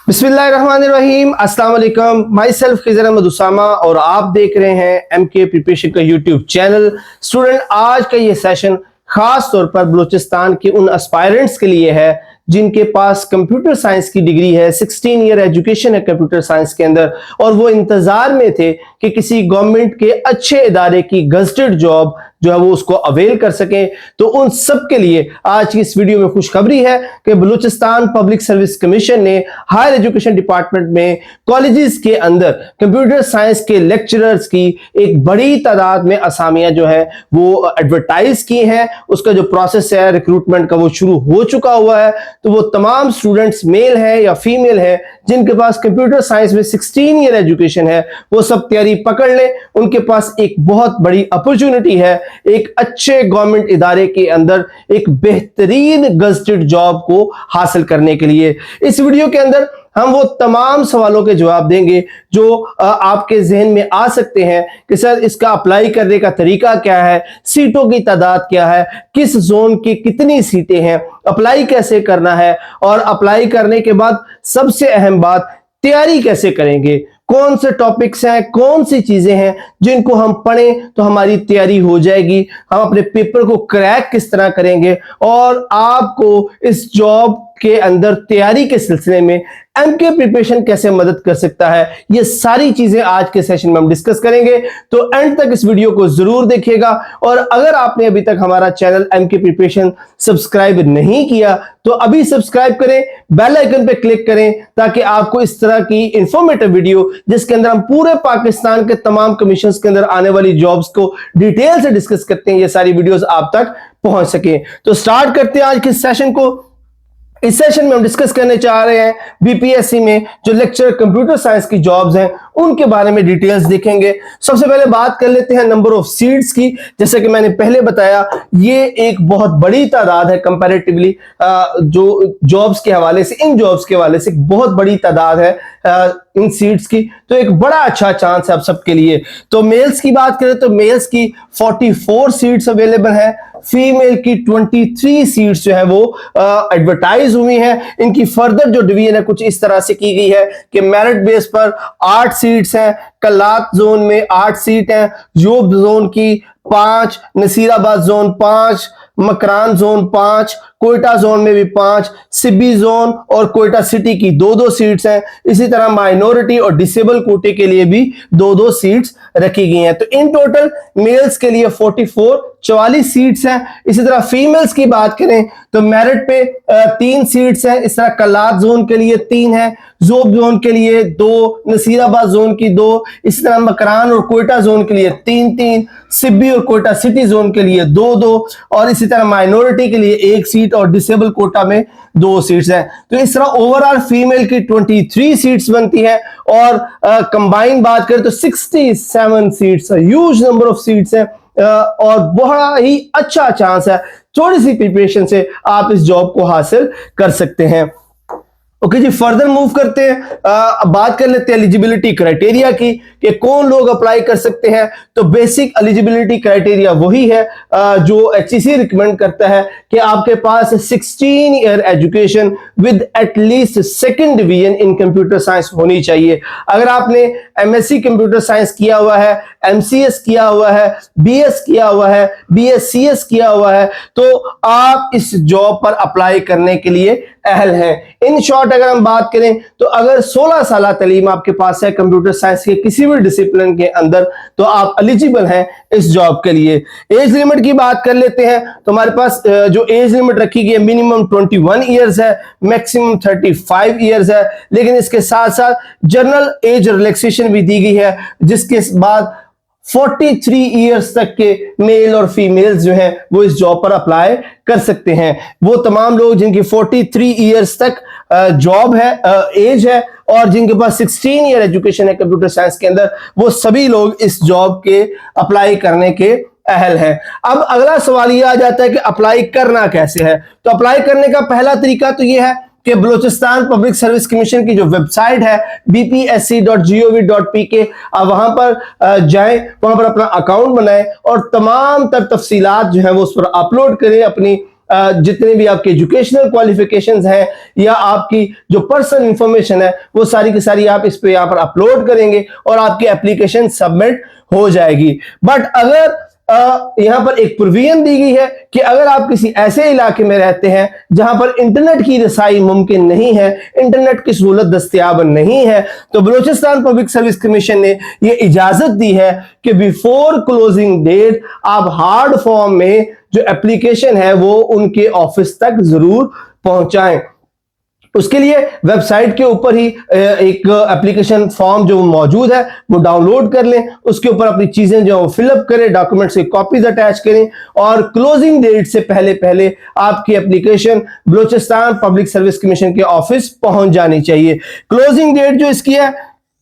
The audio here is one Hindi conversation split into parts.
बिस्मिल्लाहिर्रहमानिर्रहीम, अस्सलाम वालेकुम। माई सेल्फ खिज़र अहमद उसामा और आप देख रहे हैं एमके प्रिपरेशन का यूट्यूब चैनल। स्टूडेंट, आज का ये सेशन खास तौर पर बलूचिस्तान के उन एस्पायरेंट्स के लिए है जिनके पास कंप्यूटर साइंस की डिग्री है, 16 ईयर एजुकेशन है कंप्यूटर साइंस के अंदर, और वो इंतजार में थे कि किसी गवर्नमेंट के अच्छे इदारे की गजटेड जॉब जो है वो उसको अवेल कर सकें। तो उन सब के लिए आज की इस वीडियो में खुशखबरी है कि बलूचिस्तान पब्लिक सर्विस कमीशन ने हायर एजुकेशन डिपार्टमेंट में कॉलेजेस के अंदर कंप्यूटर साइंस के लेक्चरर्स की एक बड़ी तादाद में असामियां जो है वो एडवर्टाइज की हैं। उसका जो प्रोसेस है रिक्रूटमेंट का वो शुरू हो चुका हुआ है। तो वो तमाम स्टूडेंट्स मेल हैं या फीमेल हैं जिनके पास कंप्यूटर साइंस में 16 ईयर एजुकेशन है, वो सब तैयारी पकड़ लें। उनके पास एक बहुत बड़ी अपॉर्चुनिटी है एक अच्छे गवर्नमेंट इदारे के अंदर एक बेहतरीन गजटेड जॉब को हासिल करने के लिए। इस वीडियो के अंदर हम वो तमाम सवालों के जवाब देंगे जो आपके जहन में आ सकते हैं कि सर इसका अप्लाई करने का तरीका क्या है, सीटों की तादाद क्या है, किस जोन की कितनी सीटें हैं, अप्लाई कैसे करना है, और अप्लाई करने के बाद सबसे अहम बात तैयारी कैसे करेंगे, कौन से टॉपिक्स हैं, कौन सी चीजें हैं जिनको हम पढ़ें तो हमारी तैयारी हो जाएगी, हम अपने पेपर को क्रैक किस तरह करेंगे, और आपको इस जॉब के अंदर तैयारी के सिलसिले में एमके प्रिपरेशन कैसे मदद कर सकता है, ये सारी चीजें आज के सेशन में हम डिस्कस करेंगे। तो एंड तक इस वीडियो को जरूर देखिएगा, और अगर आपने अभी तक हमारा चैनल एमके प्रिपरेशन सब्सक्राइब नहीं किया तो अभी सब्सक्राइब करें, बेल आइकन पे क्लिक करें ताकि आपको इस तरह की इंफॉर्मेटिव वीडियो जिसके अंदर हम पूरे पाकिस्तान के तमाम कमीशंस के अंदर आने वाली जॉब्स को डिटेल से डिस्कस करते हैं, ये सारी वीडियोस आप तक पहुंच सके। तो स्टार्ट करते हैं आज के सेशन को। इस सेशन में हम डिस्कस करने चाह रहे हैं बीपीएससी में जो लेक्चर कंप्यूटर साइंस की जॉब्स हैं उनके बारे में डिटेल्स देखेंगे। सबसे पहले बात कर लेते हैं नंबर ऑफ सीट्स की। जैसे कि मैंने पहले बताया ये एक बहुत बड़ी तादाद है कंपैरेटिवली, जो जॉब्स के हवाले से, इन जॉब्स के हवाले से बहुत बड़ी तादाद है इन सीट्स की। तो एक बड़ा अच्छा चांस है आप सबके लिए। तो मेल्स की बात करें तो मेल्स की 44 सीट्स अवेलेबल है, फीमेल की 23 सीट्स जो है वो एडवर्टाइज हुई हैं। इनकी फर्दर जो डिवीजन है कुछ इस तरह से की गई है कि मेरिट बेस पर 8 सीट्स हैं, कलात जोन में 8 सीट हैं, जोब जोन की 5, Nasirabad zone 5, Makran zone 5, Quetta zone में भी 5, सिब्बी जोन और कोयटा सिटी की 2-2 सीट्स हैं। इसी तरह माइनॉरिटी और डिसेबल कोटे के लिए भी 2-2 सीट्स रखी गई हैं। तो इन टोटल मेल्स के लिए 44 सीट्स हैं। इसी तरह फीमेल्स की बात करें तो मेरिट पे 3 सीट्स हैं। इस तरह कलात जोन के लिए 3 है, जोब जोन के लिए 2, नसीराबाद जोन की 2, इसी तरह मकरान और कोयटा जोन के लिए 3-3, सिब्बी और कोयटा सिटी जोन के लिए 2-2, और इसी तरह माइनॉरिटी के लिए 1 सीट और डिसेबल कोटा में 2 सीट्स हैं। तो इस तरह ओवरऑल फीमेल की 23 सीट्स बनती है, और कंबाइन बात करें तो 67 seats, huge number of seats है, और बड़ा ही अच्छा चांस है। थोड़ी सी प्रिपरेशन से आप इस जॉब को हासिल कर सकते हैं। ओके जी, फर्दर मूव करते हैं। बात कर लेते हैं एलिजिबिलिटी क्राइटेरिया की कि कौन लोग अप्लाई कर सकते हैं। तो बेसिक एलिजिबिलिटी क्राइटेरिया वही है जो एचईसी रिकमेंड करता है कि आपके पास 16 year education with at least second division in computer science होनी चाहिए। अगर आपने एमएससी कंप्यूटर साइंस किया हुआ है, एमसीएस किया हुआ है, बीएस किया हुआ है, बीएससीएस किया हुआ है, तो आप इस जॉब पर अप्लाई करने के लिए अहल हैं। इन शॉर्ट अगर हम बात करें तो अगर 16 साल तालीम आपके पास है कंप्यूटर साइंस के किसी भी डिसिप्लिन के अंदर तो आप एलिजिबल हैं इस जॉब के लिए। एज लिमिट की बात कर लेते हैं तो हमारे पास जो एज लिमिट रखी गई है मिनिमम 21 इयर्स है, मैक्सिमम 35 इयर्स है, लेकिन इसके साथ साथ जनरल एज रिलैक्सेशन भी दी गई है जिसके बाद 43 इयर्स तक के मेल और फीमेल्स जो हैं वो इस जॉब पर अप्लाई कर सकते हैं। वो तमाम लोग जिनकी 43 इयर्स तक जॉब है, एज है, और जिनके पास 16 ईयर एजुकेशन है कंप्यूटर साइंस के अंदर, वो सभी लोग इस जॉब के अप्लाई करने के अहल है। अब अगला सवाल ये आ जाता है कि अप्लाई करना कैसे है। तो अप्लाई करने का पहला तरीका तो ये है कि बलूचिस्तान पब्लिक सर्विस कमीशन की जो वेबसाइट है bpsc.gov.pk, आप वहां पर जाएं, वहां पर अपना अकाउंट बनाएं और तमाम तफसीलात जो है वो उस पर अपलोड करें, अपनी जितने भी आपके एजुकेशनल क्वालिफिकेशंस हैं या आपकी जो पर्सनल इंफॉर्मेशन है वो सारी की सारी आप इस पे यहाँ पर अपलोड करेंगे और आपकी एप्लीकेशन सबमिट हो जाएगी। बट अगर यहां पर एक प्रोविजन दी गई है कि अगर आप किसी ऐसे इलाके में रहते हैं जहां पर इंटरनेट की रसाई मुमकिन नहीं है, इंटरनेट की सहूलत दस्तयाब नहीं है, तो बलूचिस्तान पब्लिक सर्विस कमीशन ने यह इजाजत दी है कि बिफोर क्लोजिंग डेट आप हार्ड फॉर्म में जो एप्लीकेशन है वो उनके ऑफिस तक जरूर पहुंचाएं। उसके लिए वेबसाइट के ऊपर ही एक एप्लीकेशन फॉर्म जो मौजूद है वो डाउनलोड कर लें, उसके ऊपर अपनी चीजें जो फिलअप करें, डॉक्यूमेंट्स की कॉपीज अटैच करें और क्लोजिंग डेट से पहले पहले आपकी application Balochistan public service commission के ऑफिस पहुंच जानी चाहिए। क्लोजिंग डेट जो इसकी है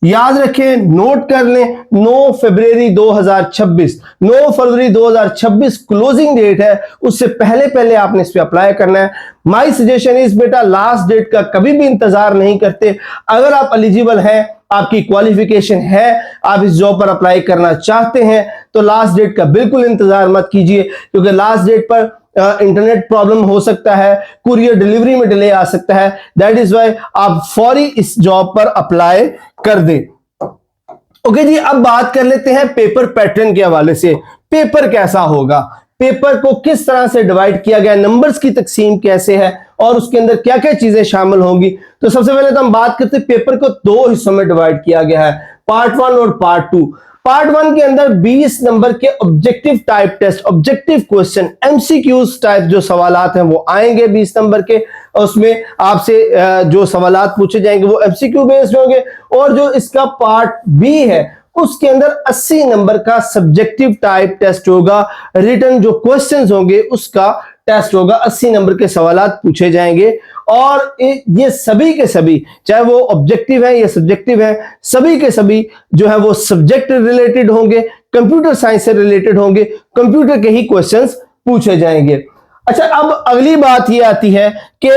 याद रखें, नोट कर लें, 9 फरवरी 2026। 9 फरवरी 2026 क्लोजिंग डेट है, उससे पहले पहले आपने इस पे अप्लाई करना है। माय सजेशन इज बेटा लास्ट डेट का कभी भी इंतजार नहीं करते। अगर आप एलिजिबल हैं, आपकी क्वालिफिकेशन है, आप इस जॉब पर अप्लाई करना चाहते हैं, तो लास्ट डेट का बिल्कुल इंतजार मत कीजिए, क्योंकि लास्ट डेट पर इंटरनेट प्रॉब्लम हो सकता है, कुरियर डिलीवरी में डिले आ सकता है। दैट इज वाई आप फौरी इस जॉब पर अप्लाई कर दें। ओके जी, अब बात कर लेते हैं पेपर पैटर्न के हवाले से। पेपर कैसा होगा, पेपर को किस तरह से डिवाइड किया गया, नंबर्स की तकसीम कैसे है और उसके अंदर क्या क्या चीजें शामिल होंगी। तो सबसे पहले तो हम बात करते हैं, पेपर को 2 हिस्सों में डिवाइड किया गया है, पार्ट 1 और पार्ट 2। पार्ट 1 के अंदर 20 नंबर के objective type test, objective question, MCQs type जो सवालात हैं वो आएंगे 20 नंबर के। उसमें आपसे जो सवालात पूछे जाएंगे वो एमसीक्यू बेस्ड होंगे। और जो इसका पार्ट बी है उसके अंदर 80 नंबर का सब्जेक्टिव टाइप टेस्ट होगा, रिटन जो क्वेश्चंस होंगे उसका टेस्ट होगा, 80 नंबर के सवालात पूछे जाएंगे। और ये सभी के सभी, चाहे वो ऑब्जेक्टिव है या सब्जेक्टिव है, सभी के सभी जो है वो सब्जेक्ट रिलेटेड होंगे, कंप्यूटर साइंस से रिलेटेड होंगे, कंप्यूटर के ही क्वेश्चंस पूछे जाएंगे। अच्छा, अब अगली बात ये आती है कि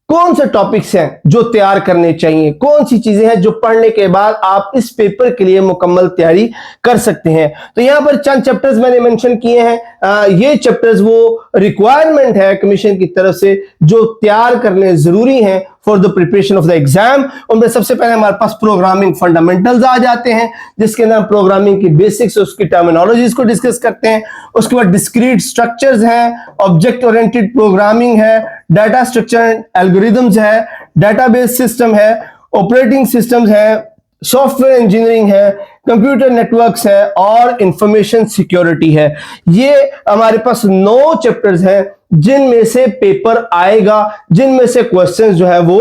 कौन से टॉपिक्स हैं जो तैयार करने चाहिए, कौन सी चीजें हैं जो पढ़ने के बाद आप इस पेपर के लिए मुकम्मल तैयारी कर सकते हैं। तो यहां पर चंद चैप्टर्स मैंने मेंशन किए हैं। ये चैप्टर्स वो रिक्वायरमेंट है कमीशन की तरफ से जो तैयार करने जरूरी हैं for the preparation of the exam. उनमें सबसे पहले हमारे पास प्रोग्रामिंग फंडामेंटल्स आ जाते हैं, जिसके अंदर प्रोग्रामिंग की बेसिक्स, उसकी टर्मिनोलॉजीज को डिस्कस करते हैं। उसके बाद डिस्क्रीट स्ट्रक्चर्स हैं, ऑब्जेक्ट ओरिएंटेड प्रोग्रामिंग है, डाटा स्ट्रक्चर एल्गोरिथम्स है, डेटाबेस सिस्टम है, ऑपरेटिंग सिस्टम्स है, सॉफ्टवेयर इंजीनियरिंग है, कंप्यूटर नेटवर्क्स है और इंफॉर्मेशन सिक्योरिटी है। ये हमारे पास 9 चैप्टर्स हैं जिनमें से पेपर आएगा, जिनमें से क्वेश्चंस जो है वो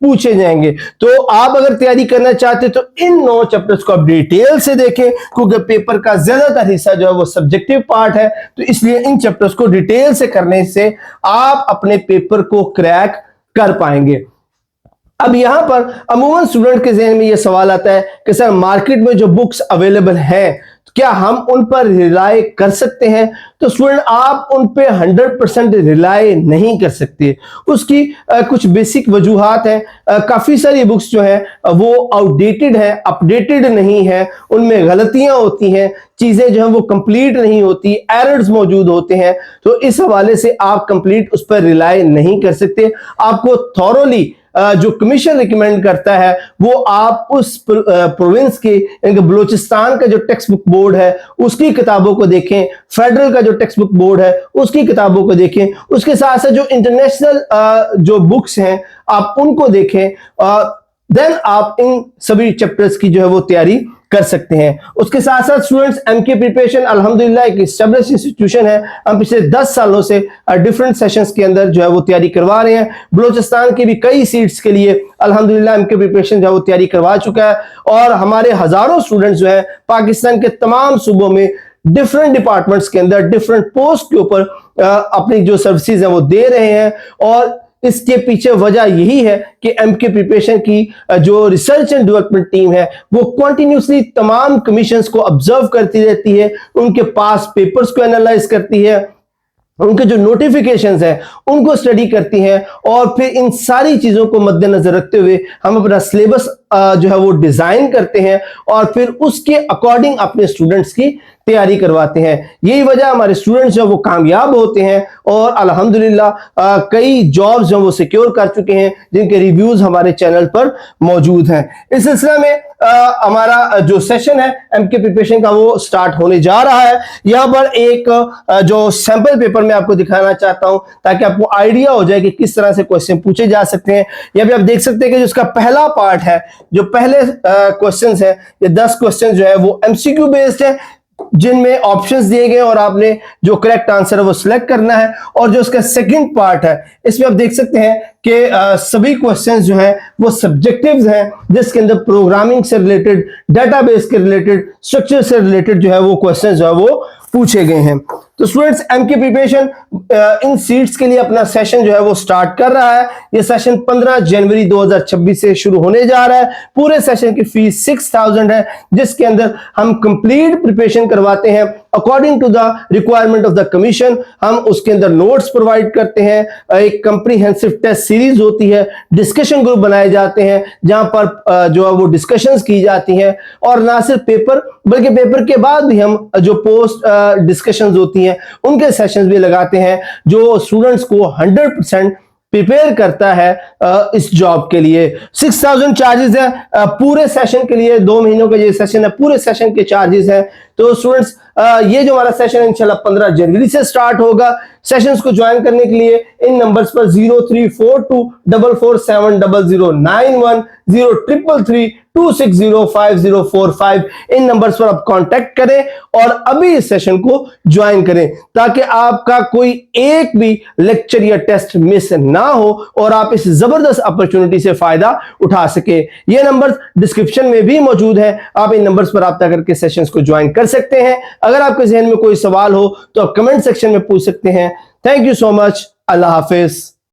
पूछे जाएंगे। तो आप अगर तैयारी करना चाहते तो इन 9 चैप्टर्स को आप डिटेल से देखें, क्योंकि पेपर का ज्यादातर हिस्सा जो है वो सब्जेक्टिव पार्ट है, तो इसलिए इन चैप्टर्स को डिटेल से करने से आप अपने पेपर को क्रैक कर पाएंगे। अब यहां पर अमूमन स्टूडेंट के ज़हन में यह सवाल आता है कि सर मार्केट में जो बुक्स अवेलेबल हैं क्या हम उन पर रिलाय कर सकते हैं। तो स्टूडेंट आप उन पे 100% रिलाय नहीं कर सकते। उसकी कुछ बेसिक वजूहात हैं। काफी सारी बुक्स जो है वो आउटडेटेड है, अपडेटेड नहीं है, उनमें गलतियां होती हैं, चीजें जो है वो कंप्लीट नहीं होती, एरर्स मौजूद होते हैं। तो इस हवाले से आप कंप्लीट उस पर रिलाय नहीं कर सकते। आपको थॉरोली जो कमीशन रिकमेंड करता है वो आप उस प्रोविंस के बलूचिस्तान का जो टेक्स्ट बुक बोर्ड है उसकी किताबों को देखें, फेडरल का जो टेक्स्ट बुक बोर्ड है उसकी किताबों को देखें, उसके साथ साथ जो इंटरनेशनल जो बुक्स हैं आप उनको देखें, देन आप इन सभी चैप्टर्स की जो है वो तैयारी कर सकते हैं। उसके साथ साथ स्टूडेंट्स एमके प्रिपरेशन अल्हम्दुलिल्लाह एक एस्टैब्लिश्ड इंस्टीट्यूशन है। हम पिछले 10 सालों से डिफरेंट सेशंस के अंदर जो है वो तैयारी करवा रहे हैं। बलूचिस्तान के भी कई सीट्स के लिए अल्हम्दुलिल्लाह एमके प्रिपरेशन जो है वो तैयारी करवा चुका है और हमारे हजारों स्टूडेंट्स जो है पाकिस्तान के तमाम सूबों में डिफरेंट डिपार्टमेंट्स के अंदर डिफरेंट पोस्ट के ऊपर अपनी जो सर्विसेज है वो दे रहे हैं। और इसके पीछे वजह यही है कि एमके प्रिपरेशन की जो रिसर्च एंड डेवलपमेंट टीम है वो कंटिन्यूसली तमाम कमीशंस को ऑब्जर्व करती रहती है, उनके पास पेपर्स को एनालाइज करती है, उनके जो नोटिफिकेशंस हैं उनको स्टडी करती हैं और फिर इन सारी चीजों को मद्देनजर रखते हुए हम अपना सिलेबस जो है वो डिजाइन करते हैं और फिर उसके अकॉर्डिंग अपने स्टूडेंट्स की तैयारी करवाते हैं। यही वजह हमारे स्टूडेंट्स जो वो कामयाब होते हैं और अल्हम्दुलिल्लाह कई जॉब्स जो वो सिक्योर कर चुके हैं, जिनके रिव्यूज हमारे चैनल पर मौजूद हैं। इस सिलसिले में हमारा जो सेशन है एमके प्रिपरेशन का वो स्टार्ट होने जा रहा है। यहां पर एक जो सैंपल पेपर मैं आपको दिखाना चाहता हूं ताकि आपको आइडिया हो जाए कि किस तरह से क्वेश्चन पूछे जा सकते हैं। यहाँ पे आप देख सकते हैं कि जो उसका पहला पार्ट है, जो पहले क्वेश्चंस है, ये 10 क्वेश्चन जो है वो एमसीक्यू बेस्ड है, जिनमें ऑप्शंस दिए गए और आपने जो करेक्ट आंसर है वो सिलेक्ट करना है। और जो उसका सेकंड पार्ट है, इसमें आप देख सकते हैं कि सभी क्वेश्चंस जो हैं वो सब्जेक्टिव्स हैं, जिसके अंदर प्रोग्रामिंग से रिलेटेड, डेटाबेस के रिलेटेड, स्ट्रक्चर से रिलेटेड जो है वो क्वेश्चंस जो है वो पूछे गए हैं। तो students MK preparation in seats के लिए अपना सेशन जो है वो स्टार्ट कर रहा है। ये सेशन 15 जनवरी 2026 से शुरू होने जा रहा है। पूरे सेशन की फीस 6000 है, जिसके अंदर हम कंप्लीट प्रिपरेशन करवाते हैं according to the requirement of the commission. हम उसके अंदर नोट्स प्रोवाइड करते हैं, एक कंप्रीहेंसिव टेस्ट सीरीज होती है, डिस्कशन ग्रुप बनाए जाते हैं जहां पर जो है वो डिस्कशंस की जाती हैं, और ना सिर्फ पेपर बल्कि पेपर के बाद भी हम जो पोस्ट डिस्कशंस होती हैं उनके सेशंस भी लगाते हैं, जो स्टूडेंट्स को 100% प्रिपेयर करता है इस जॉब के लिए। 6000 चार्जेस है पूरे सेशन के लिए। 2 महीनों का ये सेशन है, पूरे सेशन के चार्जेस हैं। तो स्टूडेंट्स ये जो हमारा सेशन है इंशाल्लाह 15 जनवरी से स्टार्ट होगा। सेशंस को ज्वाइन करने के लिए इन नंबर्स पर 034244700091 0333260545 इन नंबर्स पर आप कांटेक्ट करें और अभी इस सेशन को ज्वाइन करें, ताकि आपका कोई एक भी लेक्चर या टेस्ट मिस ना हो और आप इस जबरदस्त अपॉर्चुनिटी से फायदा उठा सके। ये नंबर डिस्क्रिप्शन में भी मौजूद है, आप इन नंबर्स पर रब्ता करके सेशंस को ज्वाइन कर सकते हैं। अगर आपके जहन में कोई सवाल हो तो आप कमेंट सेक्शन में पूछ सकते हैं। Thank you so much. Allah Hafiz.